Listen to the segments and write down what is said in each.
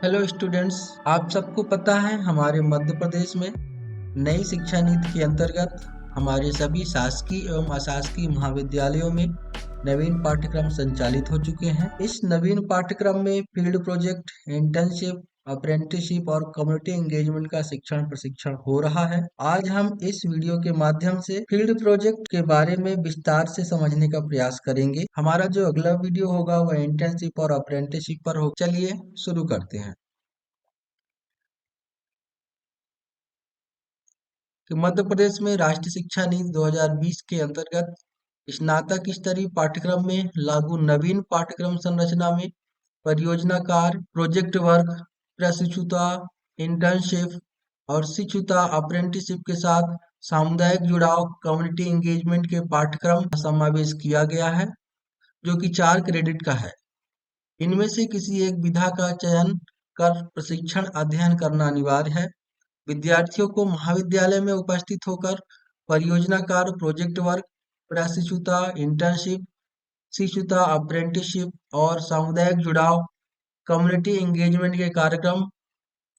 Hello students. आप सबको पता है हमारे मध्य प्रदेश में नई शिक्षा नीति के अंतर्गत हमारे सभी शासकीय एवं अशासकीय महाविद्यालयों में नवीन पाठ्यक्रम संचालित हो चुके हैं। इस नवीन पाठ्यक्रम में फील्ड प्रोजेक्ट, इंटर्नशिप, अप्रेंटिसशिप और कम्युनिटी एंगेजमेंट का शिक्षण प्रशिक्षण हो रहा है। आज हम इस वीडियो के माध्यम से फील्ड प्रोजेक्ट के बारे में विस्तार से समझने का प्रयास करेंगे। हमारा जो अगला वीडियो होगा वह इंटर्नशिप और अप्रेंटिसशिप पर हो। चलिए शुरू करते हैं। कि मध्य प्रदेश में राष्ट्रीय शिक्षा नीति 2020 के अंतर्गत स्नातक स्तरीय पाठ्यक्रम में लागू नवीन पाठ्यक्रम संरचना में परियोजना कार्य, प्रोजेक्ट वर्क, प्रशिक्षुता, इंटर्नशिप और शिक्षुता अप्रेंटिसशिप के साथ सामुदायिक जुड़ाव, कम्युनिटी एंगेजमेंट के पाठ्यक्रम का समावेश किया गया है, जो कि 4 क्रेडिट का है। इनमें से किसी एक विधा का चयन कर प्रशिक्षण अध्ययन करना अनिवार्य है। विद्यार्थियों को महाविद्यालय में उपस्थित होकर परियोजना कार्य, प्रोजेक्ट वर्क, प्रशिक्षुता, इंटर्नशिप, शिक्षुता, अप्रेंटिसशिप और सामुदायिक जुड़ाव, कम्युनिटी एंगेजमेंट के कार्यक्रम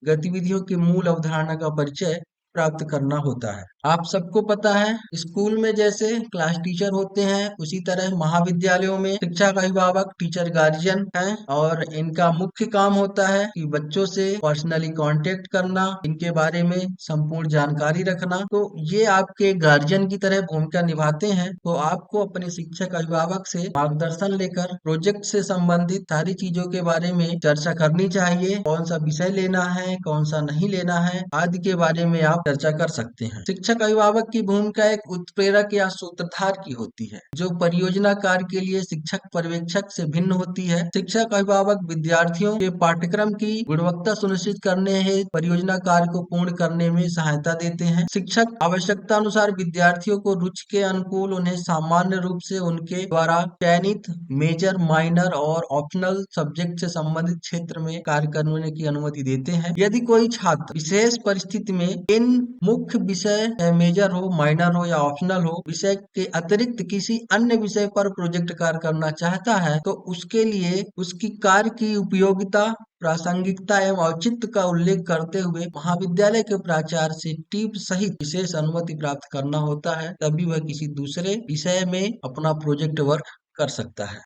गतिविधियों की मूल अवधारणा का परिचय प्राप्त करना होता है। आप सबको पता है स्कूल में जैसे क्लास टीचर होते हैं, उसी तरह महाविद्यालयों में शिक्षा का अभिभावक टीचर गार्जियन हैं और इनका मुख्य काम होता है कि बच्चों से पर्सनली कांटेक्ट करना, इनके बारे में संपूर्ण जानकारी रखना। तो ये आपके गार्जियन की तरह भूमिका निभाते हैं। तो आपको अपने शिक्षक अभिभावक से मार्गदर्शन लेकर प्रोजेक्ट से संबंधित सारी चीजों के बारे में चर्चा करनी चाहिए। कौन सा विषय लेना है, कौन सा नहीं लेना है, आदि के बारे में आप चर्चा कर सकते हैं। शिक्षक अभिभावक की भूमिका एक उत्प्रेरक या सूत्रधार की होती है, जो परियोजना कार्य के लिए शिक्षक पर्यवेक्षक से भिन्न होती है। शिक्षक अभिभावक विद्यार्थियों के पाठ्यक्रम की गुणवत्ता सुनिश्चित करने हेतु परियोजना कार्य को पूर्ण करने में सहायता देते हैं। शिक्षक आवश्यकता अनुसार विद्यार्थियों को रुचि के अनुकूल उन्हें सामान्य रूप से उनके द्वारा चयनित मेजर, माइनर और ऑप्शनल सब्जेक्ट से संबंधित क्षेत्र में कार्य करने की अनुमति देते हैं। यदि कोई छात्र विशेष परिस्थिति में इन मुख्य विषय मेजर हो, माइनर हो या ऑप्शनल हो विषय के अतिरिक्त किसी अन्य विषय पर प्रोजेक्ट कार्य करना चाहता है, तो उसके लिए उसकी कार्य की उपयोगिता, प्रासंगिकता एवं औचित्य का उल्लेख करते हुए महाविद्यालय के प्राचार्य से टीप सहित विशेष अनुमति प्राप्त करना होता है, तभी वह किसी दूसरे विषय में अपना प्रोजेक्ट वर्क कर सकता है।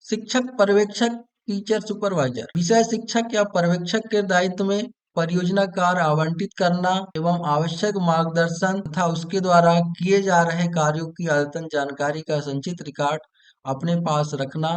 शिक्षक पर्यवेक्षक, टीचर सुपरवाइजर, विषय शिक्षक या पर्यवेक्षक के दायित्व में परियोजना कार्य आवंटित करना एवं आवश्यक मार्गदर्शन तथा उसके द्वारा किए जा रहे कार्यों की अद्यतन जानकारी का संचित रिकॉर्ड अपने पास रखना,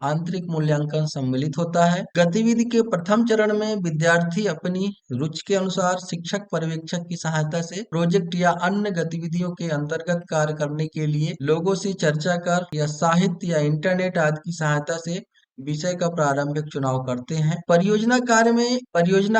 आंतरिक मूल्यांकन सम्मिलित होता है। गतिविधि के प्रथम चरण में विद्यार्थी अपनी रुचि के अनुसार शिक्षक पर्यवेक्षक की सहायता से प्रोजेक्ट या अन्य गतिविधियों के अंतर्गत कार्य करने के लिए लोगों से चर्चा कर या साहित्य या इंटरनेट आदि की सहायता से विषय का प्रारंभिक चुनाव करते हैं। परियोजना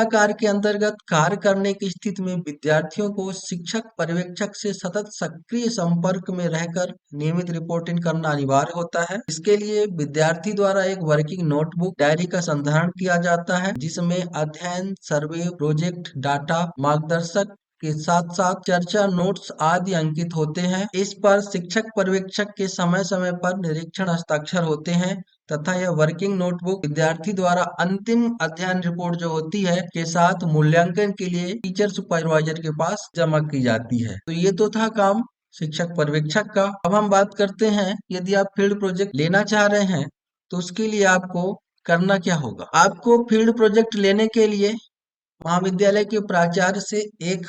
कार्य के अंतर्गत कार्य करने की स्थिति में विद्यार्थियों को शिक्षक पर्यवेक्षक से सतत सक्रिय संपर्क में रहकर नियमित रिपोर्टिंग करना अनिवार्य होता है। इसके लिए विद्यार्थी द्वारा एक वर्किंग नोटबुक, डायरी का संधारण किया जाता है, जिसमें अध्ययन, सर्वे, प्रोजेक्ट, डाटा, मार्गदर्शक के साथ साथ चर्चा नोट्स आदि अंकित होते हैं। इस पर शिक्षक पर्यवेक्षक के समय समय पर निरीक्षण हस्ताक्षर होते हैं तथा यह वर्किंग नोटबुक विद्यार्थी द्वारा अंतिम अध्ययन रिपोर्ट जो होती है के साथ मूल्यांकन के लिए टीचर सुपरवाइजर के पास जमा की जाती है। तो ये तो था काम शिक्षक पर्यवेक्षक का। अब हम बात करते हैं, यदि आप फील्ड प्रोजेक्ट लेना चाह रहे हैं तो उसके लिए आपको करना क्या होगा। आपको फील्ड प्रोजेक्ट लेने के लिए महाविद्यालय के प्राचार्य से एक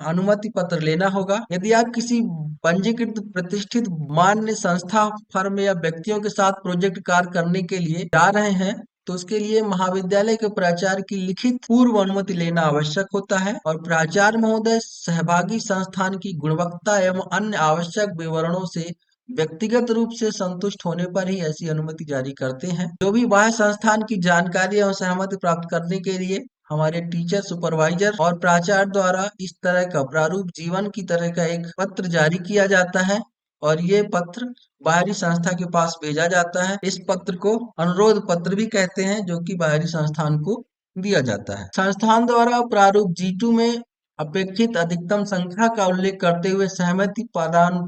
अनुमति पत्र लेना होगा। यदि आप किसी पंजीकृत प्रतिष्ठित मान्य संस्था, फर्म या व्यक्तियों के साथ प्रोजेक्ट कार्य करने के लिए जा रहे हैं, तो उसके लिए महाविद्यालय के प्राचार्य की लिखित पूर्व अनुमति लेना आवश्यक होता है और प्राचार्य महोदय सहभागी संस्थान की गुणवत्ता एवं अन्य आवश्यक विवरणों से व्यक्तिगत रूप से संतुष्ट होने पर ही ऐसी अनुमति जारी करते हैं। जो भी बाह्य संस्थान की जानकारी एवं सहमति प्राप्त करने के लिए हमारे टीचर सुपरवाइजर और प्राचार्य द्वारा इस तरह का प्रारूप जीवन की तरह का एक पत्र जारी किया जाता है और ये पत्र बाहरी संस्था के पास भेजा जाता है। इस पत्र को अनुरोध पत्र भी कहते हैं, जो कि बाहरी संस्थान को दिया जाता है। संस्थान द्वारा प्रारूप G2 में अपेक्षित अधिकतम संख्या का उल्लेख करते हुए सहमति प्रदान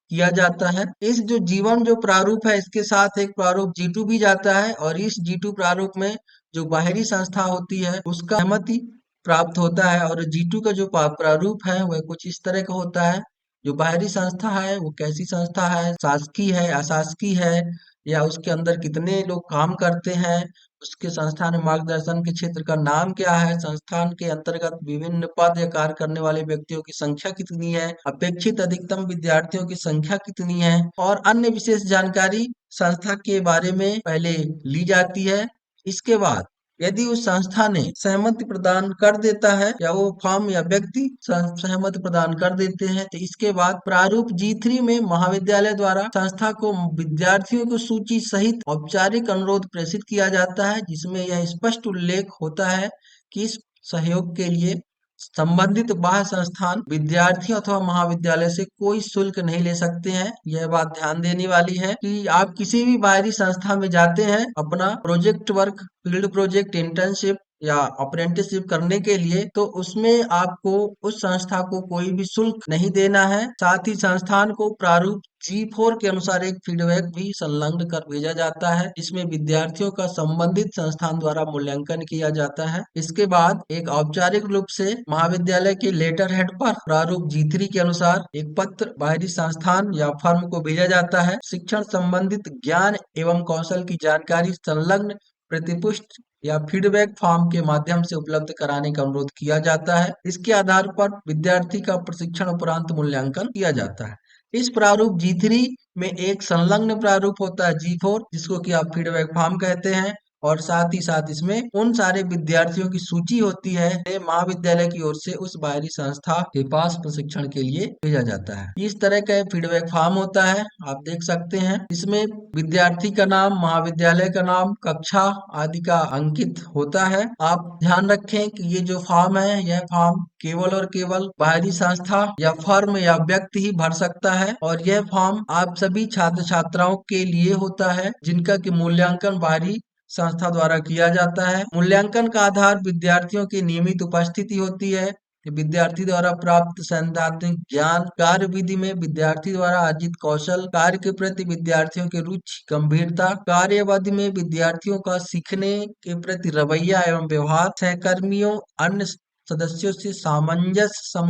किया जाता है। इस जो जीवन जो प्रारूप है इसके साथ एक प्रारूप G2 भी जाता है और इस G2 प्रारूप में जो बाहरी संस्था होती है उसका सहमति प्राप्त होता है और G2 का जो प्रारूप है वह कुछ इस तरह का होता है। जो बाहरी संस्था है वो कैसी संस्था है, शासकीय है, अशासकीय है, या उसके अंदर कितने लोग काम करते हैं, उसके संस्थान मार्गदर्शन के क्षेत्र का नाम क्या है, संस्थान के अंतर्गत विभिन्न पद या कार्य करने वाले व्यक्तियों की संख्या कितनी है, अपेक्षित अधिकतम विद्यार्थियों की संख्या कितनी है और अन्य विशेष जानकारी संस्था के बारे में पहले ली जाती है। इसके बाद यदि उस संस्था ने सहमति प्रदान कर देता है या वो फर्म या व्यक्ति सहमति प्रदान कर देते हैं तो इसके बाद प्रारूप G3 में महाविद्यालय द्वारा संस्था को विद्यार्थियों की सूची सहित औपचारिक अनुरोध प्रेषित किया जाता है, जिसमें यह स्पष्ट उल्लेख होता है कि इस सहयोग के लिए संबंधित बाह्य संस्थान विद्यार्थियों अथवा महाविद्यालय से कोई शुल्क नहीं ले सकते हैं। यह बात ध्यान देने वाली है कि आप किसी भी बाहरी संस्था में जाते हैं अपना project work, field project, internship या अप्रेंटिसशिप करने के लिए, तो उसमें आपको उस संस्था को कोई भी शुल्क नहीं देना है। साथ ही संस्थान को प्रारूप G4 के अनुसार एक फीडबैक भी संलग्न कर भेजा जाता है, जिसमें विद्यार्थियों का संबंधित संस्थान द्वारा मूल्यांकन किया जाता है। इसके बाद एक औपचारिक रूप से महाविद्यालय के लेटर हेड पर प्रारूप G3 के अनुसार एक पत्र बाहरी संस्थान या फर्म को भेजा जाता है। शिक्षण संबंधित ज्ञान एवं कौशल की जानकारी संलग्न प्रतिपुष्ट या फीडबैक फॉर्म के माध्यम से उपलब्ध कराने का अनुरोध किया जाता है। इसके आधार पर विद्यार्थी का प्रशिक्षण उपरांत मूल्यांकन किया जाता है। इस प्रारूप G3 में एक संलग्न प्रारूप होता है G4, जिसको कि आप फीडबैक फॉर्म कहते हैं, और साथ ही साथ इसमें उन सारे विद्यार्थियों की सूची होती है जो महाविद्यालय की ओर से उस बाहरी संस्था के पास प्रशिक्षण के लिए भेजा जाता है। इस तरह का फीडबैक फॉर्म होता है, आप देख सकते हैं। इसमें विद्यार्थी का नाम, महाविद्यालय का नाम, कक्षा आदि का अंकित होता है। आप ध्यान रखें कि ये जो फॉर्म है यह फॉर्म केवल और केवल बाहरी संस्था या फर्म या व्यक्ति ही भर सकता है और यह फॉर्म आप सभी छात्र छात्राओं के लिए होता है जिनका कि मूल्यांकन बाहरी संस्था द्वारा किया जाता है। मूल्यांकन का आधार विद्यार्थियों की नियमित उपस्थिति होती है। विद्यार्थी द्वारा प्राप्त सैद्धांतिक ज्ञान, कार्य विधि में विद्यार्थी द्वारा अर्जित कौशल, कार्य के प्रति विद्यार्थियों की रुचि, गंभीरता, कार्यवादी में विद्यार्थियों का सीखने के प्रति रवैया एवं व्यवहार, सहकर्मियों अन्य सदस्यों से सामंजस्य,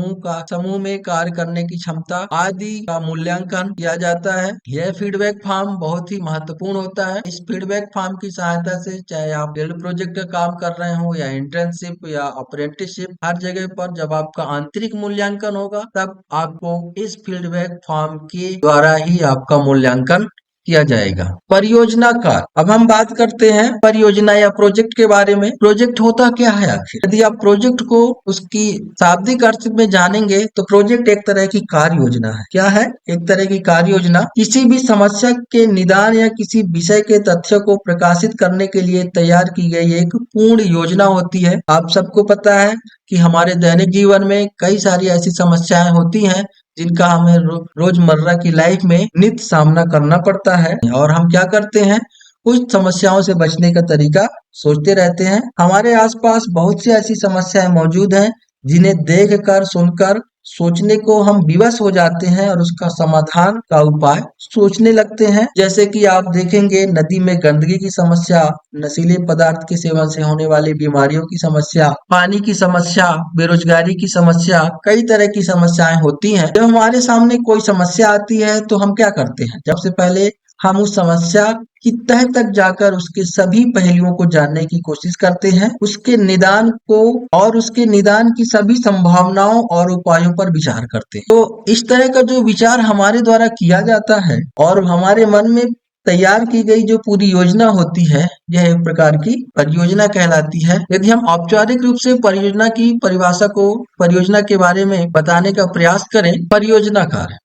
समूह में कार्य करने की क्षमता आदि का मूल्यांकन किया जाता है। यह फीडबैक फॉर्म बहुत ही महत्वपूर्ण होता है। इस फीडबैक फॉर्म की सहायता से चाहे आप फील्ड प्रोजेक्ट का काम कर रहे हो या इंटर्नशिप या अप्रेंटिसशिप, हर जगह पर जब आपका आंतरिक मूल्यांकन होगा तब आपको इस फीडबैक फॉर्म के द्वारा ही आपका मूल्यांकन किया जाएगा। परियोजना कार्य, अब हम बात करते हैं परियोजना या प्रोजेक्ट के बारे में। प्रोजेक्ट होता क्या है आखिर? यदि आप प्रोजेक्ट को उसकी शाब्दिक अर्थ में जानेंगे तो प्रोजेक्ट एक तरह की कार्य योजना है। क्या है? एक तरह की कार्य योजना किसी भी समस्या के निदान या किसी विषय के तथ्य को प्रकाशित करने के लिए तैयार की गई एक पूर्ण योजना होती है। आप सबको पता है कि हमारे दैनिक जीवन में कई सारी ऐसी समस्याएं होती हैं जिनका हमें रोजमर्रा की लाइफ में नित्य सामना करना पड़ता है और हम क्या करते हैं, कुछ समस्याओं से बचने का तरीका सोचते रहते हैं। हमारे आसपास बहुत सी ऐसी समस्याएं मौजूद हैं जिन्हें देख कर सुनकर सोचने को हम विवश हो जाते हैं और उसका समाधान का उपाय सोचने लगते हैं। जैसे कि आप देखेंगे नदी में गंदगी की समस्या, नशीले पदार्थ के सेवन से होने वाली बीमारियों की समस्या, पानी की समस्या, बेरोजगारी की समस्या, कई तरह की समस्याएं होती हैं। जब हमारे सामने कोई समस्या आती है तो हम क्या करते हैं? सबसे पहले हम उस समस्या की तह तक जाकर उसके सभी पहलुओं को जानने की कोशिश करते हैं, उसके निदान को और उसके निदान की सभी संभावनाओं और उपायों पर विचार करते हैं। तो इस तरह का जो विचार हमारे द्वारा किया जाता है और हमारे मन में तैयार की गई जो पूरी योजना होती है, यह एक प्रकार की परियोजना कहलाती है। यदि हम औपचारिक रूप से परियोजना की परिभाषा को, परियोजना के बारे में बताने का प्रयास करें, परियोजना कार्य,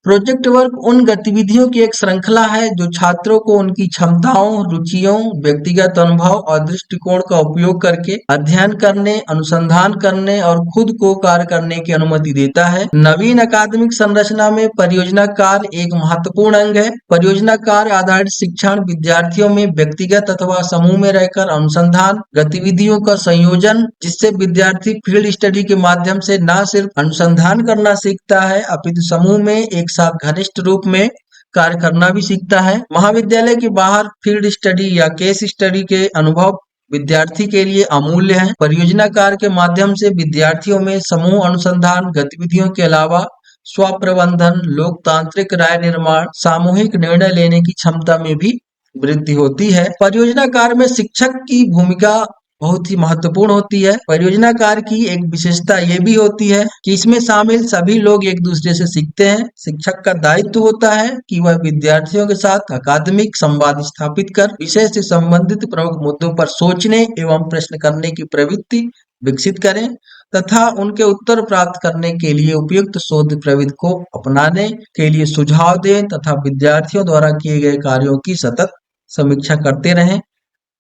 प्रोजेक्ट वर्क उन गतिविधियों की एक श्रृंखला है जो छात्रों को उनकी क्षमताओं, रुचियों, व्यक्तिगत अनुभव और दृष्टिकोण का उपयोग करके अध्ययन करने, अनुसंधान करने और खुद को कार्य करने की अनुमति देता है। नवीन अकादमिक संरचना में परियोजना कार्य एक महत्वपूर्ण अंग है। परियोजना कार्य आधारित शिक्षण विद्यार्थियों में व्यक्तिगत अथवा समूह में रहकर अनुसंधान गतिविधियों का संयोजन, जिससे विद्यार्थी फील्ड स्टडी के माध्यम से न सिर्फ अनुसंधान करना सीखता है अपितु समूह में एक एक साथ घनिष्ठ रूप में कार्य करना भी सीखता है। महाविद्यालय के बाहर फील्ड स्टडी या केस स्टडी के अनुभव विद्यार्थी के लिए अमूल्य है। परियोजना कार्य के माध्यम से विद्यार्थियों में समूह अनुसंधान गतिविधियों के अलावा स्व प्रबंधन, लोकतांत्रिक राय निर्माण, सामूहिक निर्णय लेने की क्षमता में भी वृद्धि होती है। परियोजना कार्य में शिक्षक की भूमिका बहुत ही महत्वपूर्ण होती है। परियोजना कार्य की एक विशेषता ये भी होती है कि इसमें शामिल सभी लोग एक दूसरे से सीखते हैं। शिक्षक का दायित्व होता है कि वह विद्यार्थियों के साथ अकादमिक संवाद स्थापित कर विषय से संबंधित प्रमुख मुद्दों पर सोचने एवं प्रश्न करने की प्रवृत्ति विकसित करें तथा उनके उत्तर प्राप्त करने के लिए उपयुक्त शोध प्रविधि को अपनाने के लिए सुझाव दें तथा विद्यार्थियों द्वारा किए गए कार्यों की सतत समीक्षा करते रहें।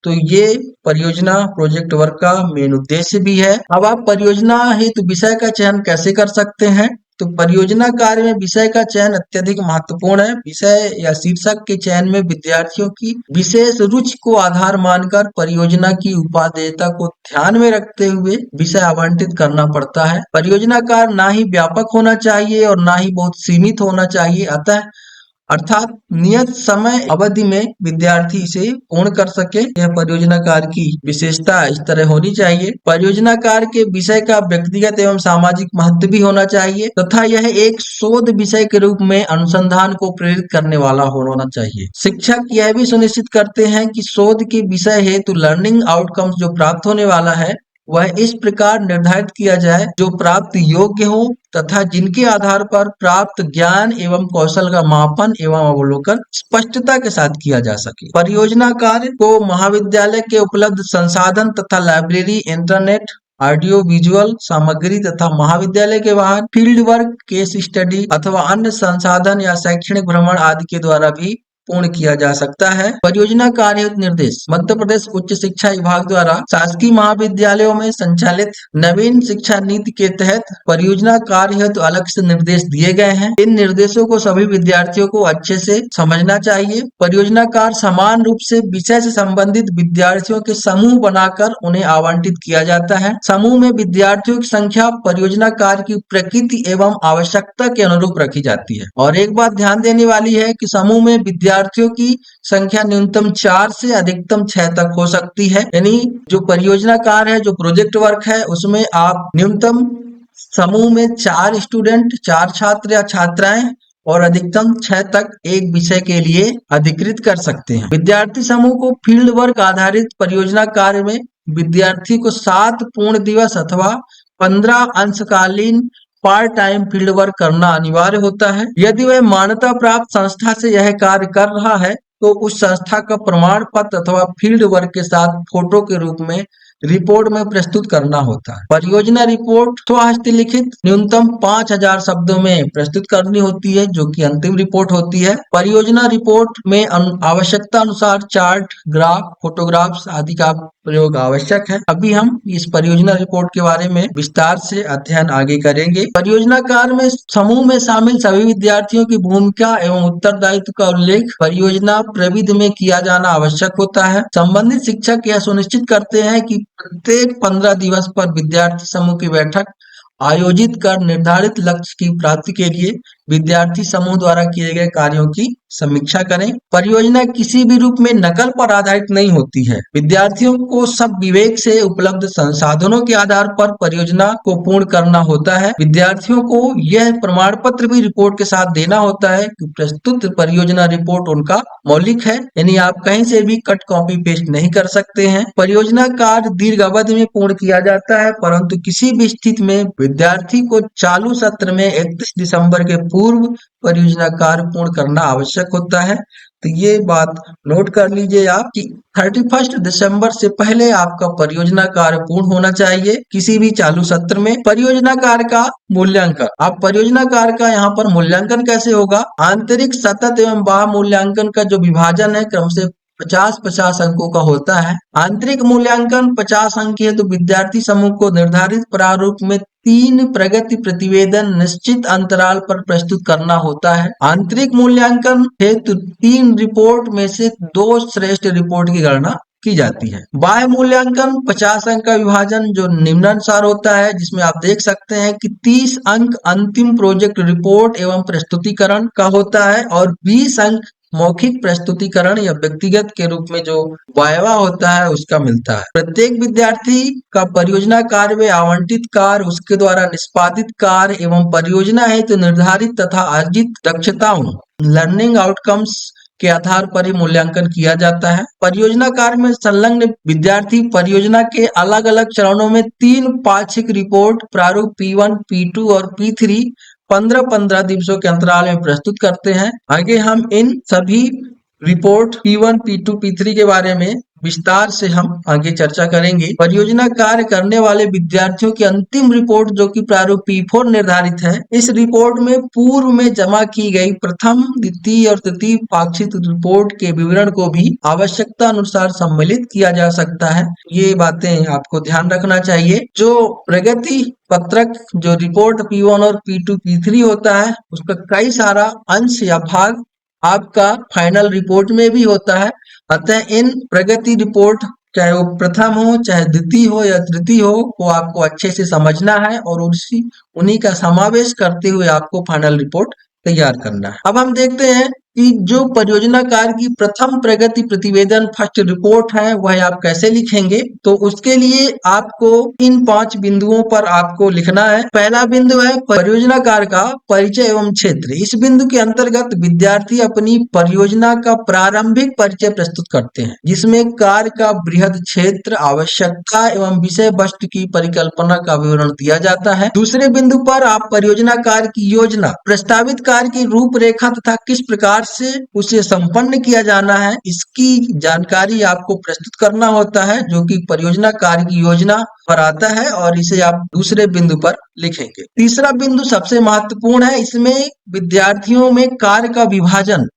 तो ये परियोजना प्रोजेक्ट वर्क का मेन उद्देश्य भी है। अब आप परियोजना हेतु विषय का चयन कैसे कर सकते हैं? तो परियोजना कार्य में विषय का चयन अत्यधिक महत्वपूर्ण है। विषय या शीर्षक के चयन में विद्यार्थियों की विशेष रुचि को आधार मानकर परियोजना की उपादेयता को ध्यान में रखते हुए विषय आवंटित करना पड़ता है। परियोजना कार्य ना ही व्यापक होना चाहिए और ना ही बहुत सीमित होना चाहिए, अर्थात नियत समय अवधि में विद्यार्थी इसे पूर्ण कर सके। यह परियोजना कार्य की विशेषता इस तरह होनी चाहिए। परियोजना कार्य के विषय का व्यक्तिगत एवं सामाजिक महत्व भी होना चाहिए तथा यह एक शोध विषय के रूप में अनुसंधान को प्रेरित करने वाला होना चाहिए। शिक्षक यह भी सुनिश्चित करते हैं कि शोध के विषय हेतु लर्निंग आउटकम्स जो प्राप्त होने वाला है वह इस प्रकार निर्धारित किया जाए जो प्राप्त योग्य हो तथा जिनके आधार पर प्राप्त ज्ञान एवं कौशल का मापन एवं अवलोकन स्पष्टता के साथ किया जा सके। परियोजना कार्य को महाविद्यालय के उपलब्ध संसाधन तथा लाइब्रेरी, इंटरनेट, ऑडियो विजुअल सामग्री तथा महाविद्यालय के बाहर फील्ड वर्क, केस स्टडी अथवा अन्य संसाधन या शैक्षणिक भ्रमण आदि के द्वारा भी पूर्ण किया जा सकता है। परियोजना कार्य हेतु निर्देश मध्य प्रदेश उच्च शिक्षा विभाग द्वारा शासकीय महाविद्यालयों में संचालित नवीन शिक्षा नीति के तहत परियोजना कार्य हेतु अलग से निर्देश दिए गए हैं। इन निर्देशों को सभी विद्यार्थियों को अच्छे से समझना चाहिए। परियोजना कार्य समान रूप से विषय से संबंधित विद्यार्थियों के समूह बनाकर उन्हें आवंटित किया जाता है। समूह में विद्यार्थियों की संख्या परियोजना कार्य की प्रकृति एवं आवश्यकता के अनुरूप रखी जाती है। और एक बात ध्यान देने वाली है कि समूह में विद्यार्थियों की संख्या न्यूनतम 4 से अधिकतम 6 तक हो सकती है। यानी जो परियोजना कार्य है, जो प्रोजेक्ट वर्क है, उसमें आप न्यूनतम समूह में 4 स्टूडेंट, 4 छात्र या छात्राएं और अधिकतम 6 तक एक विषय के लिए अधिकृत कर सकते हैं। विद्यार्थी समूह को फील्ड वर्क आधारित परियोजना कार्य में विद्यार्थी को 7 पूर्ण दिवस अथवा 15 अंशकालीन पार्ट टाइम फील्ड वर्क करना अनिवार्य होता है। यदि वह मान्यता प्राप्त संस्था से यह कार्य कर रहा है तो उस संस्था का प्रमाण पत्र अथवा फील्ड वर्क के साथ फोटो के रूप में रिपोर्ट में प्रस्तुत करना होता है। परियोजना रिपोर्ट स्वहस्तलिखित न्यूनतम 5000 शब्दों में प्रस्तुत करनी होती है, जो कि अंतिम रिपोर्ट होती है। परियोजना रिपोर्ट में आवश्यकता अनुसार चार्ट, ग्राफ, फोटोग्राफ्स आदि का प्रयोग आवश्यक है। अभी हम इस परियोजना रिपोर्ट के बारे में विस्तार से अध्ययन आगे करेंगे। परियोजना कार्य में समूह में शामिल सभी विद्यार्थियों की भूमिका एवं उत्तरदायित्व का उल्लेख परियोजना प्रविधि में किया जाना आवश्यक होता है। संबंधित शिक्षक यह सुनिश्चित करते हैं कि प्रत्येक 15 दिवस पर विद्यार्थी समूह की बैठक आयोजित कर निर्धारित लक्ष्य की प्राप्ति के लिए विद्यार्थी समूह द्वारा किए गए कार्यों की समीक्षा करें। परियोजना किसी भी रूप में नकल पर आधारित नहीं होती है। विद्यार्थियों को सब विवेक से उपलब्ध संसाधनों के आधार पर परियोजना को पूर्ण करना होता है। विद्यार्थियों को यह प्रमाण पत्र भी रिपोर्ट के साथ देना होता है कि प्रस्तुत परियोजना रिपोर्ट उनका मौलिक है, यानी आप कहीं से भी कट कॉपी पेस्ट नहीं कर सकते हैं। परियोजना कार्य दीर्घ अवधि में पूर्ण किया जाता है, परंतु किसी भी स्थिति में विद्यार्थी को चालू सत्र में 31 दिसंबर के पूर्व परियोजना कार्य पूर्ण करना आवश्यक होता है। तो ये बात नोट कर लीजिए आप कि 31 दिसंबर से पहले आपका परियोजना कार्य पूर्ण होना चाहिए किसी भी चालू सत्र में। परियोजना कार्य का मूल्यांकन, आप परियोजना कार्य का यहाँ पर मूल्यांकन कैसे होगा? आंतरिक, सतत एवं बाह्य मूल्यांकन का जो विभाजन है क्रम से 50-50 अंकों का होता है। आंतरिक मूल्यांकन 50 अंक है तो विद्यार्थी समूह को निर्धारित प्रारूप में 3 प्रगति प्रतिवेदन निश्चित अंतराल पर प्रस्तुत करना होता है। आंतरिक मूल्यांकन हेतु 3 रिपोर्ट में से 2 श्रेष्ठ रिपोर्ट की गणना की जाती है। बाह्य मूल्यांकन 50 अंक का विभाजन जो निम्नानुसार होता है, जिसमें आप देख सकते हैं कि 30 अंक अंतिम प्रोजेक्ट रिपोर्ट एवं प्रस्तुतिकरण का होता है और 20 अंक मौखिक प्रस्तुतिकरण या व्यक्तिगत के रूप में जो वायवा होता है उसका मिलता है। प्रत्येक विद्यार्थी का परियोजना कार्य में आवंटित कार्य, उसके द्वारा निष्पादित कार्य एवं परियोजना हेतु निर्धारित तथा अर्जित दक्षताओं लर्निंग आउटकम्स के आधार पर ही मूल्यांकन किया जाता है। परियोजना कार्य में संलग्न विद्यार्थी परियोजना के अलग अलग चरणों में 3 पाक्षिक रिपोर्ट प्रारूप P1, P2 और P3 15-15 दिवसों के अंतराल में प्रस्तुत करते हैं। आगे हम इन सभी रिपोर्ट P1, P2, P3 के बारे में विस्तार से हम आगे चर्चा करेंगे। परियोजना कार्य करने वाले विद्यार्थियों की अंतिम रिपोर्ट जो कि प्रारूप P4 निर्धारित है, इस रिपोर्ट में पूर्व में जमा की गई प्रथम, द्वितीय और तृतीय पाक्षिक रिपोर्ट के विवरण को भी आवश्यकता अनुसार सम्मिलित किया जा सकता है। ये बातें आपको ध्यान रखना चाहिए। जो प्रगति पत्रक जो रिपोर्ट P1 और P2, P3 होता है, उसका कई सारा अंश या भाग आपका फाइनल रिपोर्ट में भी होता है। अतः इन प्रगति रिपोर्ट चाहे वो प्रथम हो, चाहे द्वितीय हो या तृतीय हो, वो आपको अच्छे से समझना है और उन्हीं का समावेश करते हुए आपको फाइनल रिपोर्ट तैयार करना है। अब हम देखते हैं कि जो परियोजना कार्य की प्रथम प्रगति प्रतिवेदन फर्स्ट रिपोर्ट है वह आप कैसे लिखेंगे। तो उसके लिए आपको इन 5 बिंदुओं पर आपको लिखना है। पहला बिंदु है परियोजना कार्य का परिचय एवं क्षेत्र। इस बिंदु के अंतर्गत विद्यार्थी अपनी परियोजना का प्रारंभिक परिचय प्रस्तुत करते हैं, जिसमें कार्य का बृहद क्षेत्र, आवश्यकता एवं विषय वस्तु की परिकल्पना का विवरण दिया जाता है। दूसरे बिंदु पर आप परियोजना कार्य की योजना, प्रस्तावित कार्य की रूपरेखा तथा किस प्रकार से उसे संपन्न किया जाना है, इसकी जानकारी आपको प्रस्तुत करना होता है, जो कि परियोजना कार्य की योजना पर आता है और इसे आप दूसरे बिंदु पर लिखेंगे। तीसरा बिंदु सबसे महत्वपूर्ण है। इसमें विद्यार्थियों में कार्य का विभाजन,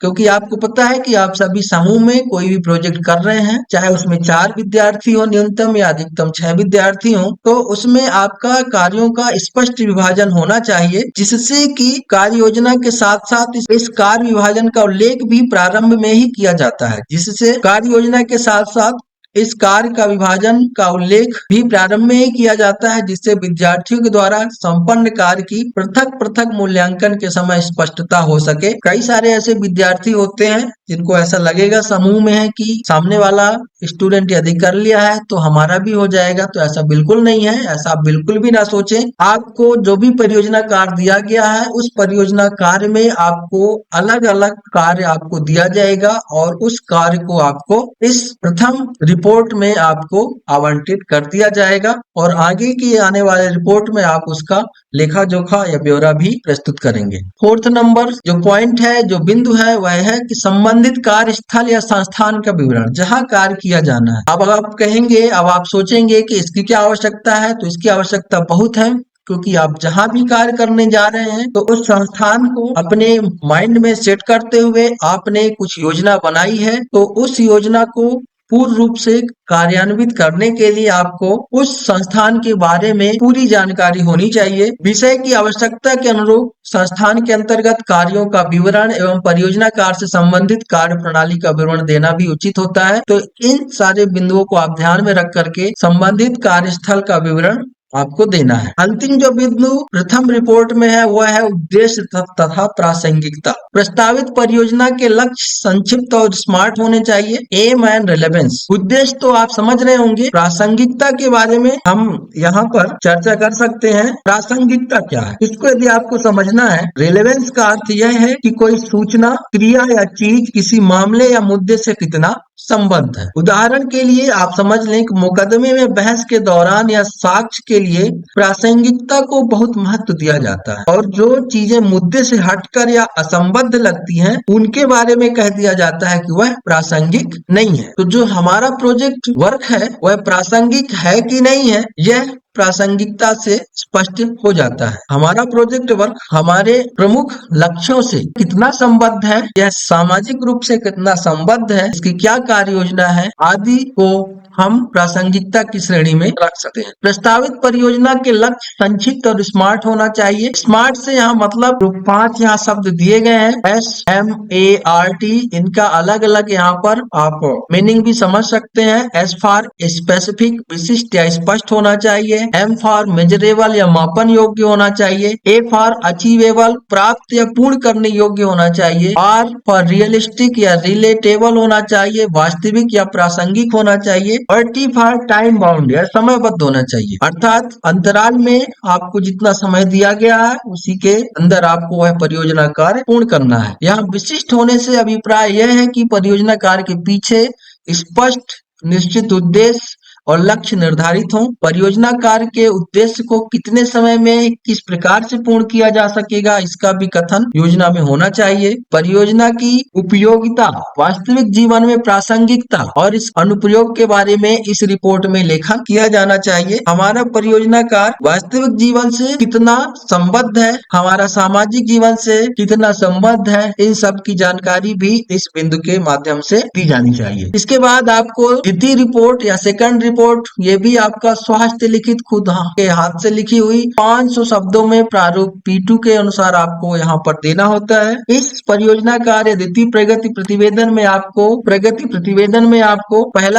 क्योंकि आपको पता है कि आप सभी समूह में कोई भी प्रोजेक्ट कर रहे हैं, चाहे उसमें 4 विद्यार्थी हो न्यूनतम या अधिकतम 6 विद्यार्थी हो, तो उसमें आपका कार्यों का स्पष्ट विभाजन होना चाहिए, जिससे कि कार्य योजना के साथ साथ इस कार्य विभाजन का उल्लेख भी प्रारंभ में ही किया जाता है, जिससे कार्य योजना के साथ साथ इस कार्य का विभाजन का उल्लेख भी प्रारंभ में ही किया जाता है, जिससे विद्यार्थियों के द्वारा संपन्न कार्य की पृथक पृथक मूल्यांकन के समय स्पष्टता हो सके। कई सारे ऐसे विद्यार्थी होते हैं जिनको ऐसा लगेगा समूह में है कि सामने वाला स्टूडेंट यदि कर लिया है तो हमारा भी हो जाएगा, तो ऐसा बिल्कुल नहीं है। ऐसा आप बिल्कुल भी ना सोचें। आपको जो भी परियोजना कार्य दिया गया है, उस परियोजना कार्य में आपको अलग अलग कार्य आपको दिया जाएगा और उस कार्य को आपको इस प्रथम रिपोर्ट में आपको आवंटित कर दिया जाएगा और आगे की आने वाले रिपोर्ट में आप उसका लेखा जोखा या ब्यौरा भी प्रस्तुत करेंगे। फोर्थ नंबर जो पॉइंट है, जो बिंदु है, वह है कि संबंधित कार्य स्थल या संस्थान का विवरण, जहां कार्य किया जाना है। अब आप कहेंगे, अब आप सोचेंगे कि इसकी क्या आवश्यकता है, तो इसकी आवश्यकता बहुत है, क्योंकि आप जहां भी कार्य करने जा रहे हैं तो उस संस्थान को अपने माइंड में सेट करते हुए आपने कुछ योजना बनाई है, तो उस योजना को पूर्ण रूप से कार्यान्वित करने के लिए आपको उस संस्थान के बारे में पूरी जानकारी होनी चाहिए। विषय की आवश्यकता के अनुरूप संस्थान के अंतर्गत कार्यों का विवरण एवं परियोजना कार्य से संबंधित कार्य प्रणाली का विवरण देना भी उचित होता है। तो इन सारे बिंदुओं को आप ध्यान में रख करके संबंधित कार्यस्थल का विवरण आपको देना है। अंतिम जो बिंदु प्रथम रिपोर्ट में है वह है उद्देश्य तथा प्रासंगिकता। प्रस्तावित परियोजना के लक्ष्य संक्षिप्त और स्मार्ट होने चाहिए। एम एंड रेलेवेंस, उद्देश्य तो आप समझ रहे होंगे। प्रासंगिकता के बारे में हम यहाँ पर चर्चा कर सकते हैं। प्रासंगिकता क्या है, इसको यदि आपको समझना है। रेलेवेंस का अर्थ यह है कि कोई सूचना, क्रिया या चीज किसी मामले या मुद्दे से कितना संबंध है। उदाहरण के लिए आप समझ लें कि मुकदमे में बहस के दौरान या साक्ष्य के लिए प्रासंगिकता को बहुत महत्व दिया जाता है और जो चीजें मुद्दे से हटकर या असंबद्ध लगती हैं उनके बारे में कह दिया जाता है कि वह प्रासंगिक नहीं है। तो जो हमारा प्रोजेक्ट वर्क है वह प्रासंगिक है कि नहीं है, यह प्रासंगिकता से स्पष्ट हो जाता है। हमारा प्रोजेक्ट वर्क हमारे प्रमुख लक्ष्यों से कितना संबद्ध है, यह सामाजिक रूप से कितना संबद्ध है, इसकी क्या कार्य योजना है आदि को हम प्रासंगिकता की श्रेणी में रख सकते हैं। प्रस्तावित परियोजना के लक्ष्य संक्षिप्त और स्मार्ट होना चाहिए। स्मार्ट से यहाँ मतलब जो 5 यहाँ शब्द दिए गए हैं SMART, इनका अलग अलग यहाँ पर आप मीनिंग भी समझ सकते हैं। S फॉर स्पेसिफिक, विशिष्ट या स्पष्ट होना चाहिए। M फॉर मेजरेबल या मापन योग्य होना चाहिए। A फॉर अचीवेबल, प्राप्त या पूर्ण करने योग्य होना चाहिए। R फॉर रियलिस्टिक या रिलेटेबल होना चाहिए, वास्तविक या प्रासंगिक होना चाहिए। और T फॉर टाइम बाउंड या समयबद्ध होना चाहिए, अर्थात अंतराल में आपको जितना समय दिया गया है उसी के अंदर आपको वह परियोजना कार्य पूर्ण करना है। यहाँ विशिष्ट होने से अभिप्राय यह है कि परियोजना कार्य के पीछे स्पष्ट निश्चित उद्देश्य और लक्ष्य निर्धारित हों। परियोजना कार्य के उद्देश्य को कितने समय में किस प्रकार से पूर्ण किया जा सकेगा, इसका भी कथन योजना में होना चाहिए। परियोजना की उपयोगिता, वास्तविक जीवन में प्रासंगिकता और इस अनुप्रयोग के बारे में इस रिपोर्ट में लेखन किया जाना चाहिए। हमारा परियोजना कार्य वास्तविक जीवन से कितना संबद्ध है, हमारा सामाजिक जीवन से कितना संबद्ध है, इन सब की जानकारी भी इस बिंदु के माध्यम से दी जानी चाहिए। इसके बाद आपको द्वितीय रिपोर्ट या सेकंड रिपोर्ट, ये भी आपका स्वास्थ्य लिखित खुद के हाथ से लिखी हुई 500 शब्दों में प्रारूप P2 के अनुसार आपको यहाँ पर देना होता है। इस परियोजना कार्य द्वितीय प्रगति प्रतिवेदन में आपको पहला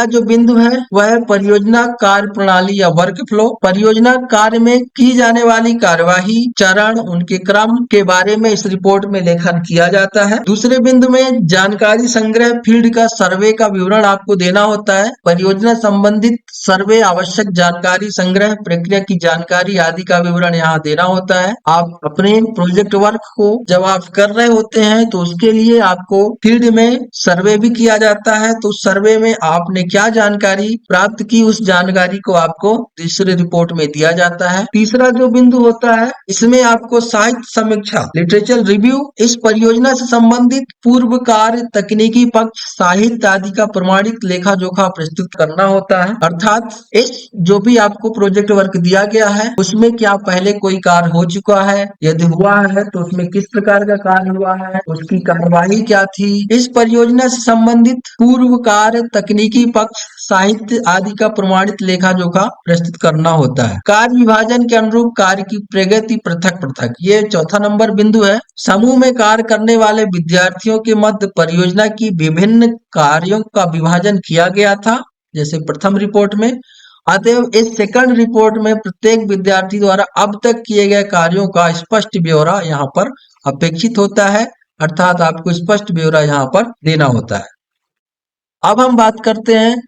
जो बिंदु है वह परियोजना कार्य प्रणाली या वर्क फ्लो, परियोजना कार्य में की जाने वाली कार्यवाही, चरण, उनके क्रम के बारे में इस रिपोर्ट में लेखन किया जाता है। दूसरे बिंदु में जानकारी संग्रह, फील्ड का सर्वे का विवरण आपको देना होता है। परियोजना संबंधित सर्वे, आवश्यक जानकारी संग्रह, प्रक्रिया की जानकारी आदि का विवरण यहाँ देना होता है। आप अपने प्रोजेक्ट वर्क को जब आप कर रहे होते हैं तो उसके लिए आपको फील्ड में सर्वे भी किया जाता है, तो उस सर्वे में आपने क्या जानकारी प्राप्त की, उस जानकारी को आपको तीसरे रिपोर्ट में दिया जाता है। तीसरा जो बिंदु होता है इसमें आपको साहित्य समीक्षा, लिटरेचर रिव्यू, इस परियोजना से संबंधित पूर्व कार्य, तकनीकी पक्ष, साहित्य आदि का प्रमाणित लेखा जोखा प्रस्तुत करना होता है। अर्थात इस जो भी आपको प्रोजेक्ट वर्क दिया गया है उसमें क्या पहले कोई कार्य हो चुका है, यदि हुआ है तो उसमें किस प्रकार का कार्य हुआ है, उसकी कार्यवाही क्या थी, इस परियोजना से संबंधित पूर्व कार्य, तकनीकी पक्ष, साहित्य आदि का प्रमाणित लेखा जोखा प्रस्तुत करना होता है। कार्य विभाजन के अनुरूप कार्य की प्रगति पृथक पृथक, ये चौथा नंबर बिंदु है। समूह में कार्य करने वाले विद्यार्थियों के मध्य परियोजना की विभिन्न कार्यों का विभाजन किया गया था जैसे प्रथम रिपोर्ट में। अतएव इस सेकंड रिपोर्ट में प्रत्येक विद्यार्थी द्वारा अब तक किए गए कार्यों का स्पष्ट ब्यौरा यहाँ पर अपेक्षित होता है, अर्थात आपको स्पष्ट ब्यौरा यहाँ पर देना होता है। अब हम बात करते हैं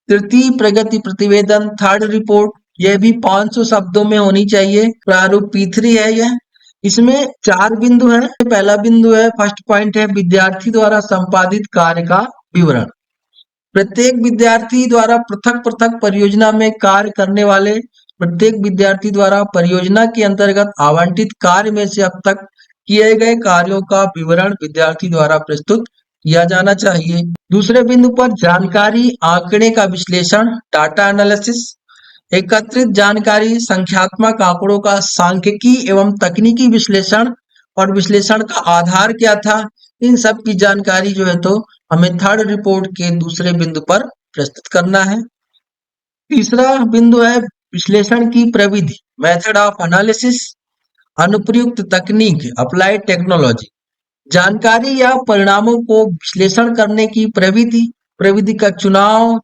तृतीय प्रगति प्रतिवेदन, थर्ड रिपोर्ट, यह भी 500 शब्दों में होनी चाहिए। प्रारूप P3 है यह। इसमें 4 बिंदु है। पहला बिंदु है, फर्स्ट पॉइंट है, विद्यार्थी द्वारा संपादित कार्य का विवरण। प्रत्येक विद्यार्थी द्वारा पृथक पृथक परियोजना में कार्य करने वाले प्रत्येक विद्यार्थी द्वारा परियोजना के अंतर्गत आवंटित कार्य में से अब तक किए गए कार्यों का विवरण विद्यार्थी द्वारा प्रस्तुत किया जाना चाहिए। दूसरे बिंदु पर जानकारी आंकड़े का विश्लेषण, डाटा एनालिसिस, एकत्रित जानकारी, संख्यात्मक आंकड़ों का सांख्यिकी एवं तकनीकी विश्लेषण और विश्लेषण का आधार क्या था, इन सब की जानकारी जो है तो हमें थर्ड रिपोर्ट के दूसरे बिंदु पर प्रस्तुत करना है। तीसरा बिंदु है विश्लेषण की प्रविधि, मेथड ऑफ एनालिसिस, अनुप्रयुक्त तकनीक, अप्लाइड टेक्नोलॉजी, जानकारी या परिणामों को विश्लेषण करने की प्रविधि, प्रविधि का चुनाव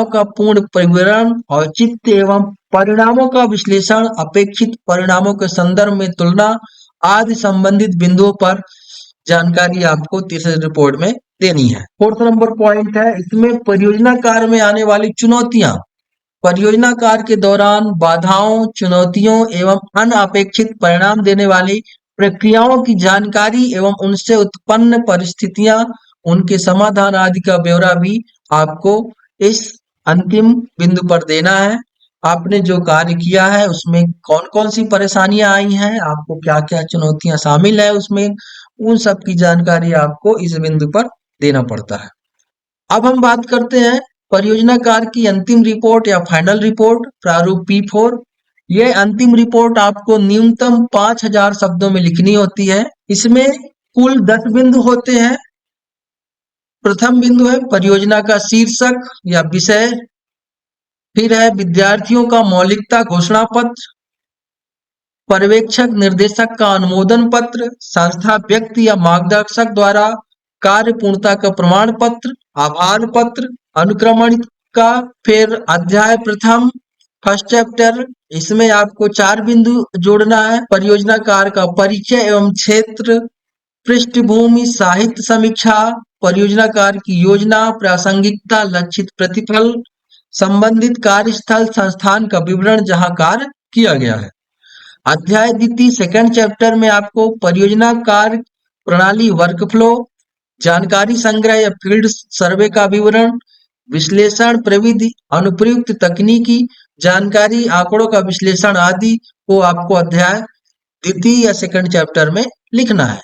का पूर्ण विवरण, औचित्य एवं परिणामों का विश्लेषण, अपेक्षित परिणामों के संदर्भ में तुलना आदि संबंधित बिंदुओं पर जानकारी आपको तीसरे रिपोर्ट में देनी है। फोर्थ नंबर पॉइंट है, इसमें परियोजना कार्य में आने वाली चुनौतियां, परियोजना कार्य के दौरान बाधाओं, चुनौतियों एवं अनअपेक्षित परिणाम देने वाली प्रक्रियाओं की जानकारी एवं उनसे उत्पन्न परिस्थितियां, उनके समाधान आदि का ब्यौरा भी आपको इस अंतिम बिंदु पर देना है। आपने जो कार्य किया है उसमें कौन कौन सी परेशानियां आई हैं, आपको क्या क्या चुनौतियां शामिल है उसमें, उन सब की जानकारी आपको इस बिंदु पर देना पड़ता है। अब हम बात करते हैं परियोजना कार्य की अंतिम रिपोर्ट या फाइनल रिपोर्ट प्रारूप P4। यह अंतिम रिपोर्ट आपको न्यूनतम 5000 शब्दों में लिखनी होती है। इसमें कुल 10 बिंदु होते हैं। प्रथम बिंदु है परियोजना का शीर्षक या विषय, फिर है विद्यार्थियों का मौलिकता घोषणा पत्र, पर्यवेक्षक निर्देशक का अनुमोदन पत्र, संस्था व्यक्ति या मार्गदर्शक द्वारा कार्य पूर्णता का प्रमाण पत्र, आभार पत्र, अनुक्रमण का, फिर अध्याय प्रथम फर्स्ट चैप्टर। इसमें आपको 4 बिंदु जोड़ना है। परियोजना कार्य का परिचय एवं क्षेत्र, पृष्ठभूमि, साहित्य समीक्षा, परियोजना कार्य की योजना, प्रासंगिकता, लक्षित प्रतिफल, संबंधित कार्यस्थल संस्थान का विवरण जहां कार्य किया गया है। अध्याय द्वितीय सेकंड चैप्टर में आपको परियोजना कार्य प्रणाली वर्कफ्लो, जानकारी संग्रह या फील्ड सर्वे का विवरण, विश्लेषण प्रविधि, अनुप्रयुक्त तकनीकी जानकारी, आंकड़ों का विश्लेषण आदि को आपको अध्याय द्वितीय या सेकंड चैप्टर में लिखना है।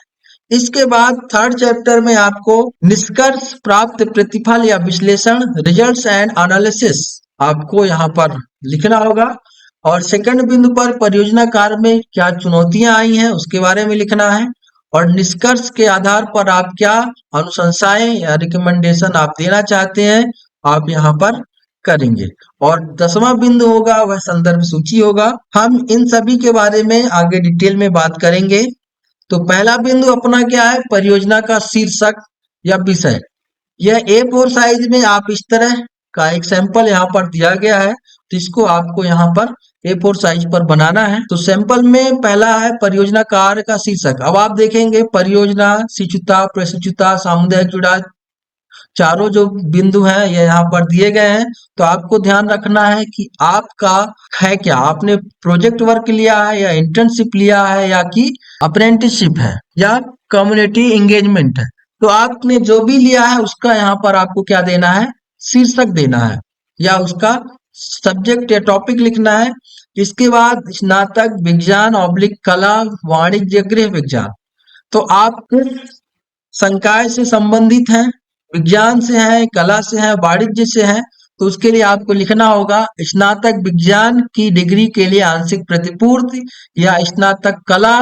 इसके बाद थर्ड चैप्टर में आपको निष्कर्ष, प्राप्त प्रतिफल या विश्लेषण, रिजल्ट्स एंड एनालिसिस आपको यहाँ पर लिखना होगा। और सेकंड बिंदु पर परियोजना कार्य में क्या चुनौतियां आई हैं उसके बारे में लिखना है, और निष्कर्ष के आधार पर आप क्या अनुशंसाएं या रिकमेंडेशन आप देना चाहते हैं आप यहाँ पर करेंगे। और 10वां बिंदु होगा वह संदर्भ सूची होगा। हम इन सभी के बारे में आगे डिटेल में बात करेंगे। तो पहला बिंदु अपना क्या है, परियोजना का शीर्षक या विषय। यह A4 साइज में आप इस तरह का एक सैंपल यहाँ पर दिया गया है, तो इसको आपको यहाँ पर A4 साइज पर बनाना है। तो सैंपल में पहला है परियोजना कार्य का शीर्षक। अब आप देखेंगे परियोजना, शिशुता, प्रशिक्षुता, सामुदायिक जुड़ाव, चारों जो बिंदु हैं ये यहाँ पर दिए गए हैं। तो आपको ध्यान रखना है कि आपका है क्या, आपने प्रोजेक्ट वर्क लिया है या इंटर्नशिप लिया है या कि अप्रेंटिसशिप है या कम्युनिटी एंगेजमेंट है। तो आपने जो भी लिया है उसका यहाँ पर आपको क्या देना है, शीर्षक देना है या उसका सब्जेक्ट या टॉपिक लिखना है। इसके बाद स्नातक विज्ञान ऑब्लिक कला वाणिज्य गृह विज्ञान। तो आप किस संकाय से संबंधित हैं, विज्ञान से हैं, कला से हैं, वाणिज्य से हैं, तो उसके लिए आपको लिखना होगा स्नातक विज्ञान की डिग्री के लिए आंशिक प्रतिपूर्ति, या स्नातक कला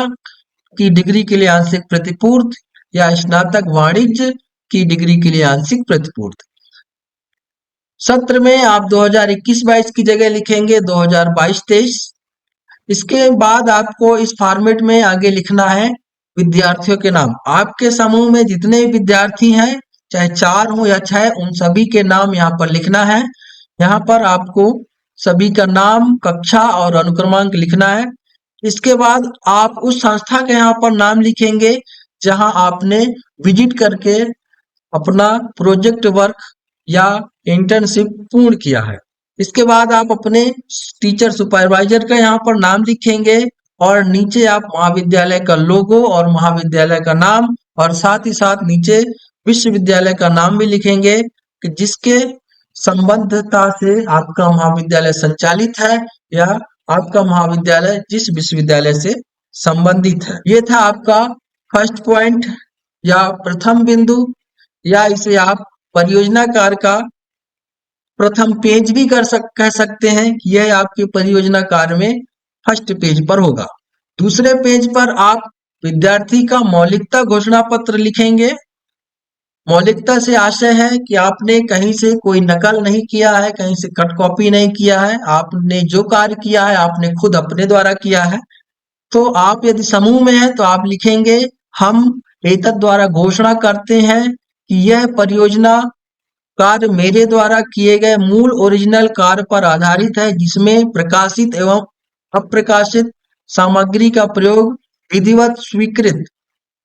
की डिग्री के लिए आंशिक प्रतिपूर्ति, या स्नातक वाणिज्य की डिग्री के लिए आंशिक प्रतिपूर्ति। सत्र में आप 2021-22 की जगह लिखेंगे 2022-23। इसके बाद आपको इस फॉर्मेट में आगे लिखना है विद्यार्थियों के नाम। आपके समूह में जितने विद्यार्थी हैं, चाहे 4 हो या 6, उन सभी के नाम यहाँ पर लिखना है। यहाँ पर आपको सभी का नाम, कक्षा और अनुक्रमांक लिखना है। इसके बाद आप उस संस्था के यहाँ पर नाम लिखेंगे जहां आपने विजिट करके अपना प्रोजेक्ट वर्क या इंटर्नशिप पूर्ण किया है। इसके बाद आप अपने टीचर सुपरवाइजर का यहाँ पर नाम लिखेंगे और नीचे आप महाविद्यालय का लोगो और महाविद्यालय का नाम, और साथ ही साथ नीचे विश्वविद्यालय का नाम भी लिखेंगे कि जिसके संबद्धता से आपका महाविद्यालय संचालित है या आपका महाविद्यालय जिस विश्वविद्यालय से संबंधित है। ये था आपका फर्स्ट पॉइंट या प्रथम बिंदु, या इसे आप परियोजना कार्य का प्रथम पेज भी कह सकते हैं। यह आपके परियोजना कार्य में फर्स्ट पेज पर होगा। दूसरे पेज पर आप विद्यार्थी का मौलिकता घोषणा पत्र लिखेंगे। मौलिकता से आशय है कि आपने कहीं से कोई नकल नहीं किया है, कहीं से कट कॉपी नहीं किया है, आपने जो कार्य किया है आपने खुद अपने द्वारा किया है। तो आप यदि समूह में हैं तो आप लिखेंगे हम एतद द्वारा घोषणा करते हैं कि यह परियोजना कार्य मेरे द्वारा किए गए मूल ओरिजिनल कार्य पर आधारित है, जिसमें प्रकाशित एवं अप्रकाशित सामग्री का प्रयोग विधिवत स्वीकृत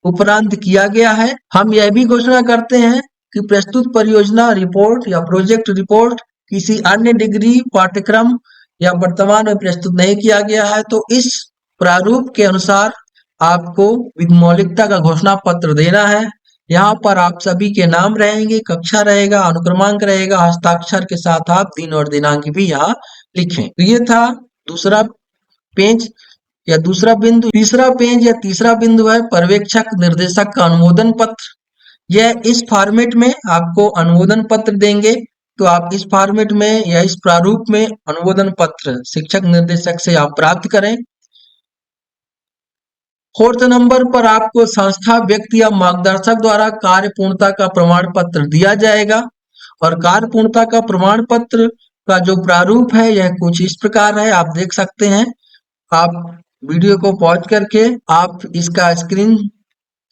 उपरांत किया गया है। हम यह भी घोषणा करते हैं कि प्रस्तुत परियोजना रिपोर्ट या प्रोजेक्ट रिपोर्ट किसी अन्य डिग्री पाठ्यक्रम या वर्तमान में प्रस्तुत नहीं किया गया है। तो इस प्रारूप के अनुसार आपको मौलिकता का घोषणा पत्र देना है। यहाँ पर आप सभी के नाम रहेंगे, कक्षा रहेगा, अनुक्रमांक रहेगा, हस्ताक्षर के साथ आप दिन और दिनांक भी यहाँ लिखें। तो ये था दूसरा पेज या दूसरा बिंदु। तीसरा पेज या तीसरा बिंदु है पर्यवेक्षक निर्देशक का अनुमोदन पत्र। यह इस फॉर्मेट में आपको अनुमोदन पत्र देंगे तो आप इस फॉर्मेट में या इस प्रारूप में अनुमोदन पत्र शिक्षक निर्देशक से आप प्राप्त करें। 4th नंबर पर आपको संस्था, व्यक्ति या मार्गदर्शक द्वारा कार्य पूर्णता का प्रमाण पत्र दिया जाएगा और कार्य पूर्णता का प्रमाण पत्र का जो प्रारूप है यह कुछ इस प्रकार है, आप देख सकते हैं। आप वीडियो को पॉज करके आप इसका स्क्रीन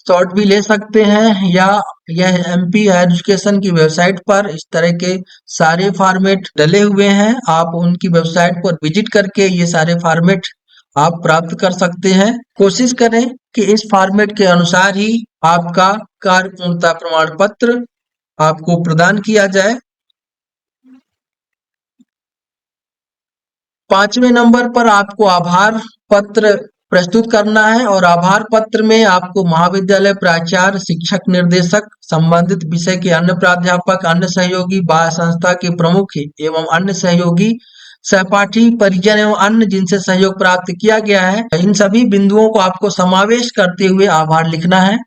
शॉट भी ले सकते हैं या यह एमपी एजुकेशन की वेबसाइट पर इस तरह के सारे फॉर्मेट डले हुए हैं। आप उनकी वेबसाइट पर विजिट करके ये सारे फॉर्मेट आप प्राप्त कर सकते हैं। कोशिश करें कि इस फॉर्मेट के अनुसार ही आपका कार्य पूर्णता प्रमाण पत्र आपको प्रदान किया जाए। 5वें नंबर पर आपको आभार पत्र प्रस्तुत करना है और आभार पत्र में आपको महाविद्यालय प्राचार्य, शिक्षक निर्देशक, संबंधित विषय के अन्य प्राध्यापक, अन्य सहयोगी, बाह्य संस्था के प्रमुख एवं अन्य सहयोगी, सहपाठी, परिजन एवं अन्य जिनसे सहयोग प्राप्त किया गया है, इन सभी बिंदुओं को आपको समावेश करते हुए आभार लिखना है।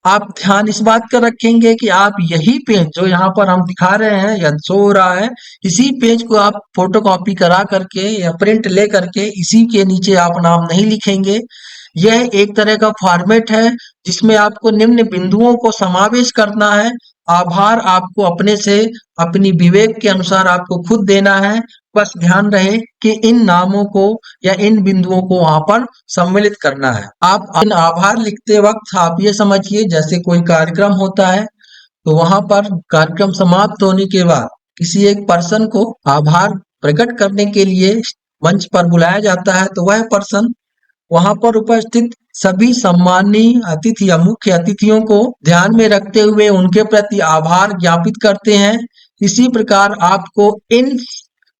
आप ध्यान इस बात का रखेंगे कि आप यही पेज जो यहाँ पर हम दिखा रहे हैं या शो हो रहा है, इसी पेज को आप फोटोकॉपी करा करके या प्रिंट ले करके इसी के नीचे आप नाम नहीं लिखेंगे। यह एक तरह का फॉर्मेट है जिसमें आपको निम्न बिंदुओं को समावेश करना है। आभार आपको अपने से अपनी विवेक के अनुसार आपको खुद देना है। बस ध्यान रहे कि इन नामों को या इन बिंदुओं को वहां पर सम्मिलित करना है। आप इन आभार लिखते वक्त आप ये समझिए जैसे कोई कार्यक्रम होता है तो वहां पर कार्यक्रम समाप्त होने के बाद किसी एक पर्सन को आभार प्रकट करने के लिए मंच पर बुलाया जाता है, तो वह पर्सन वहां पर उपस्थित सभी सम्मानीय अतिथि या मुख्य अतिथियों को ध्यान में रखते हुए उनके प्रति आभार ज्ञापित करते हैं। इसी प्रकार आपको इन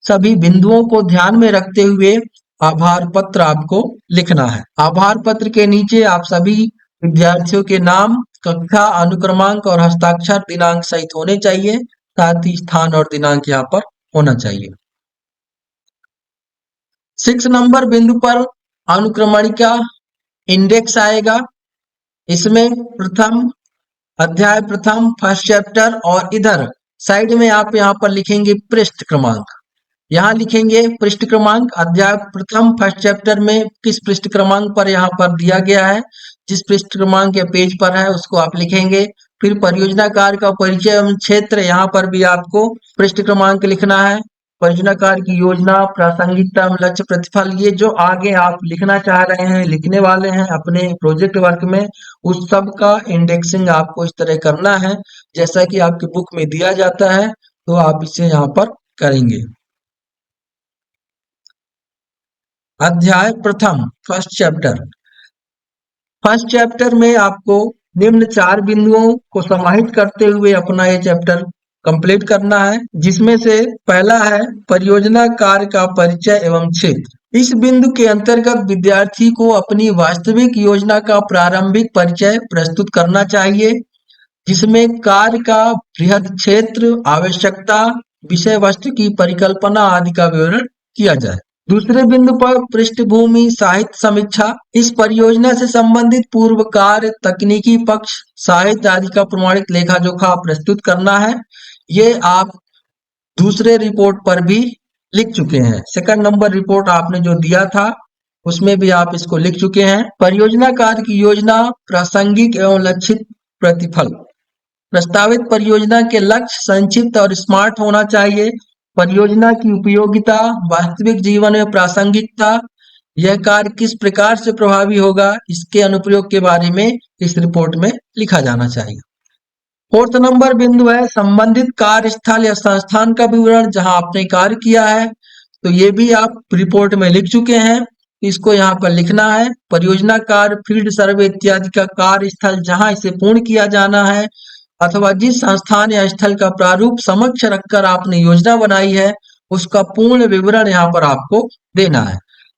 सभी बिंदुओं को ध्यान में रखते हुए आभार पत्र आपको लिखना है। आभार पत्र के नीचे आप सभी विद्यार्थियों के नाम, कक्षा, अनुक्रमांक और हस्ताक्षर दिनांक सहित होने चाहिए, साथ ही स्थान और दिनांक यहाँ पर होना चाहिए। 6 नंबर बिंदु पर अनुक्रमणिका इंडेक्स आएगा। इसमें प्रथम अध्याय, प्रथम फर्स्ट चैप्टर और इधर साइड में आप यहाँ पर लिखेंगे पृष्ठ क्रमांक। यहाँ लिखेंगे पृष्ठ क्रमांक, अध्याय प्रथम फर्स्ट चैप्टर में किस पृष्ठ क्रमांक पर यहाँ पर दिया गया है, जिस पृष्ठ क्रमांक या पेज पर है उसको आप लिखेंगे। फिर परियोजना कार्य का परिचय एवं क्षेत्र, यहाँ पर भी आपको पृष्ठ क्रमांक लिखना है। परियोजना कार्य की योजना, प्रासंगिकता, लक्ष्य, प्रतिफल, ये जो आगे आप लिखना चाह रहे हैं, लिखने वाले हैं अपने प्रोजेक्ट वर्क में, उस सब का इंडेक्सिंग आपको इस तरह करना है जैसा कि आपकी बुक में दिया जाता है, तो आप इसे यहाँ पर करेंगे। अध्याय प्रथम फर्स्ट चैप्टर। फर्स्ट चैप्टर में आपको निम्न 4 बिंदुओं को समाहित करते हुए अपना ये चैप्टर कंप्लीट करना है, जिसमें से पहला है परियोजना कार्य का परिचय एवं क्षेत्र। इस बिंदु के अंतर्गत विद्यार्थी को अपनी वास्तविक योजना का प्रारंभिक परिचय प्रस्तुत करना चाहिए, जिसमें कार्य का बृहद क्षेत्र, आवश्यकता, विषय वस्तु की परिकल्पना आदि का विवरण किया जाए। दूसरे बिंदु पर पृष्ठभूमि, साहित्य समीक्षा, इस परियोजना से संबंधित पूर्व कार्य, तकनीकी पक्ष, साहित्य आदि का प्रमाणित लेखा जोखा प्रस्तुत करना है। ये आप दूसरे रिपोर्ट पर भी लिख चुके हैं। सेकंड नंबर रिपोर्ट आपने जो दिया था उसमें भी आप इसको लिख चुके हैं। परियोजना कार्य की योजना, प्रासंगिक एवं लक्षित प्रतिफल, प्रस्तावित परियोजना के लक्ष्य संक्षिप्त और स्मार्ट होना चाहिए। परियोजना की उपयोगिता, वास्तविक जीवन में प्रासंगिकता, यह कार्य किस प्रकार से प्रभावी होगा, इसके अनुप्रयोग के बारे में इस रिपोर्ट में लिखा जाना चाहिए। 4th नंबर बिंदु है संबंधित कार्यस्थल या संस्थान का विवरण, जहां आपने कार्य किया है, तो ये भी आप रिपोर्ट में लिख चुके हैं, इसको यहाँ पर लिखना है। परियोजना कार्य, फील्ड सर्वे इत्यादि का कार्यस्थल जहां इसे पूर्ण किया जाना है, अथवा जिस संस्थान या स्थल का प्रारूप समक्ष रखकर आपने योजना बनाई है, उसका पूर्ण विवरण यहाँ पर आपको देना है।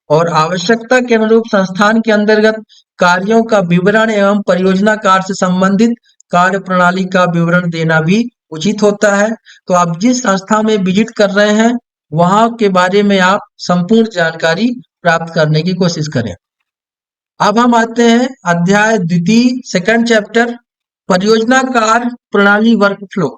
और आवश्यकता के अनुरूप संस्थान के अंतर्गत कार्यों का विवरण एवं परियोजना कार्य से संबंधित कार्य प्रणाली का विवरण देना भी उचित होता है। तो आप जिस संस्था में विजिट कर रहे हैं वहां के बारे में आप संपूर्ण जानकारी प्राप्त करने की कोशिश करें। अब हम आते हैं अध्याय द्वितीय, सेकंड चैप्टर, परियोजना कार्य प्रणाली वर्क फ्लो।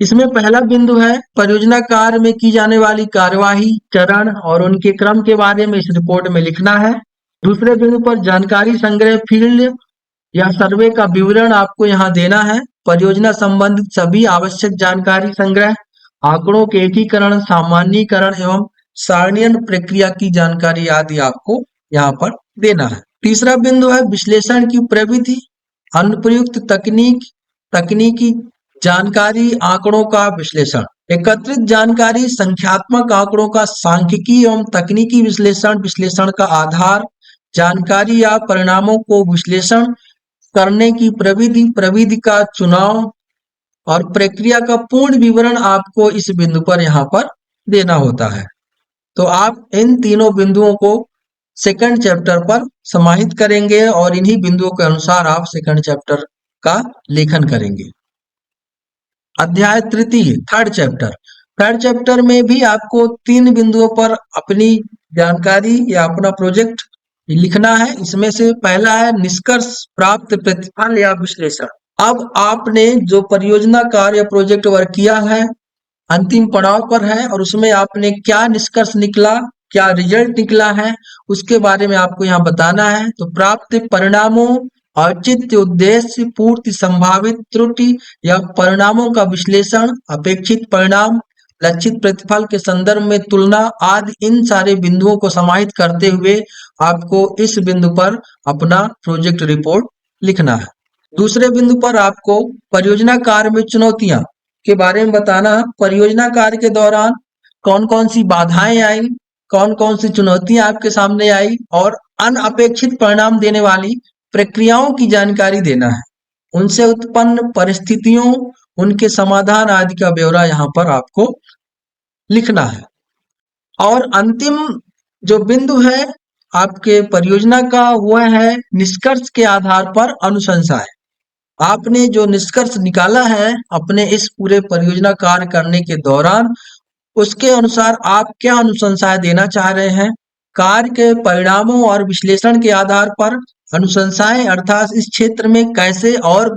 इसमें पहला बिंदु है परियोजना कार्य में की जाने वाली कार्यवाही, चरण और उनके क्रम के बारे में इस रिपोर्ट में लिखना है। दूसरे बिंदु पर जानकारी संग्रह, फील्ड या सर्वे का विवरण आपको यहाँ देना है। परियोजना संबंधित सभी आवश्यक जानकारी संग्रह, आंकड़ों के एकीकरण, सामान्यीकरण एवं सारणीयन प्रक्रिया की जानकारी आदि आपको यहाँ पर देना है। तीसरा बिंदु है विश्लेषण की प्रविधि, अनुप्रयुक्त तकनीकी जानकारी, आंकड़ों का विश्लेषण। एकत्रित जानकारी, संख्यात्मक आंकड़ों का सांख्यिकी एवं तकनीकी विश्लेषण का आधार, जानकारी या परिणामों को विश्लेषण करने की प्रविधि का चुनाव और प्रक्रिया का पूर्ण विवरण आपको इस बिंदु पर यहाँ पर देना होता है। तो आप इन तीनों बिंदुओं को सेकंड चैप्टर पर समाहित करेंगे और इन्हीं बिंदुओं के अनुसार आप सेकंड चैप्टर का लेखन करेंगे। अध्याय तृतीय, थर्ड चैप्टर में भी आपको 3 बिंदुओं पर अपनी जानकारी या अपना प्रोजेक्ट लिखना है। इसमें से पहला है निष्कर्ष, प्राप्त प्रतिफल या विश्लेषण। अब आपने जो परियोजना कार्य प्रोजेक्ट वर्क किया है अंतिम पड़ाव पर है और उसमें आपने क्या निष्कर्ष निकला, क्या रिजल्ट निकला है, उसके बारे में आपको यहाँ बताना है। तो प्राप्त परिणामों, औचित्य, उद्देश्य पूर्ति, संभावित त्रुटि या परिणामों का विश्लेषण, अपेक्षित परिणाम, लक्षित प्रतिफल के संदर्भ में तुलना आदि, इन सारे बिंदुओं को समाहित करते हुए आपको इस बिंदु पर अपना प्रोजेक्ट रिपोर्ट लिखना है। दूसरे बिंदु पर आपको परियोजना कार्य में चुनौतियां के बारे में बताना। परियोजना कार्य के दौरान कौन कौन सी बाधाएं आई, कौन कौन सी चुनौतियां आपके सामने आई और अनअपेक्षित परिणाम देने वाली प्रक्रियाओं की जानकारी देना है। उनसे उत्पन्न परिस्थितियों, उनके समाधान आदि का ब्यौरा यहाँ पर आपको लिखना है। और अंतिम जो बिंदु है आपके परियोजना का वह है निष्कर्ष के आधार पर अनुशंसा है। आपने जो निष्कर्ष निकाला है अपने इस पूरे परियोजना कार्य करने के दौरान, उसके अनुसार आप क्या अनुशंसाएं देना चाह रहे हैं। कार्य के परिणामों और विश्लेषण के आधार पर अनुशंसाएं अर्थात इस क्षेत्र में कैसे और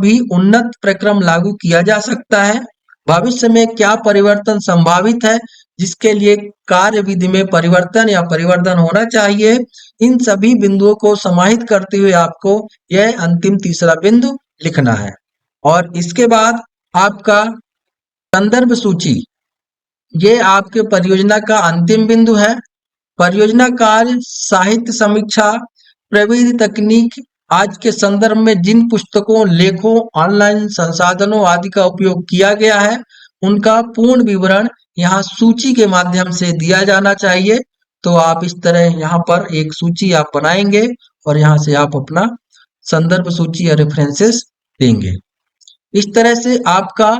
भी उन्नत प्रक्रम लागू किया जा सकता है, भविष्य में क्या परिवर्तन संभावित है जिसके लिए कार्य विधि में परिवर्तन या परिवर्धन होना चाहिए। इन सभी बिंदुओं को समाहित करते हुए आपको यह अंतिम तीसरा बिंदु लिखना है। और इसके बाद आपका संदर्भ सूची, ये आपके परियोजना का अंतिम बिंदु है। परियोजना कार्य, साहित्य समीक्षा, प्रविधि, तकनीक आज के संदर्भ में जिन पुस्तकों, लेखों, ऑनलाइन संसाधनों आदि का उपयोग किया गया है उनका पूर्ण विवरण यहाँ सूची के माध्यम से दिया जाना चाहिए। तो आप इस तरह यहाँ पर एक सूची आप बनाएंगे और यहाँ से आप अपना संदर्भ सूची या रेफरेंसेस देंगे। इस तरह से आपका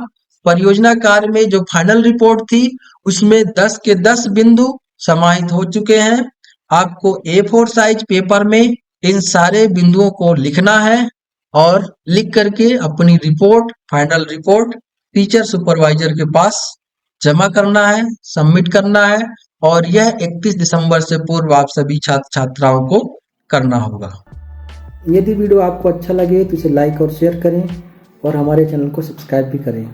परियोजना कार्य में जो फाइनल रिपोर्ट थी उसमें 10 के 10 बिंदु समाहित हो चुके हैं। आपको A4 साइज पेपर में इन सारे बिंदुओं को लिखना है और लिख करके अपनी report, final report teacher supervisor के पास जमा करना है, सबमिट करना है और यह 31 दिसंबर से पूर्व आप सभी छात्र छात्राओं को करना होगा। यदि वीडियो आपको अच्छा लगे तो इसे लाइक और शेयर करें और हमारे चैनल को सब्सक्राइब भी करें।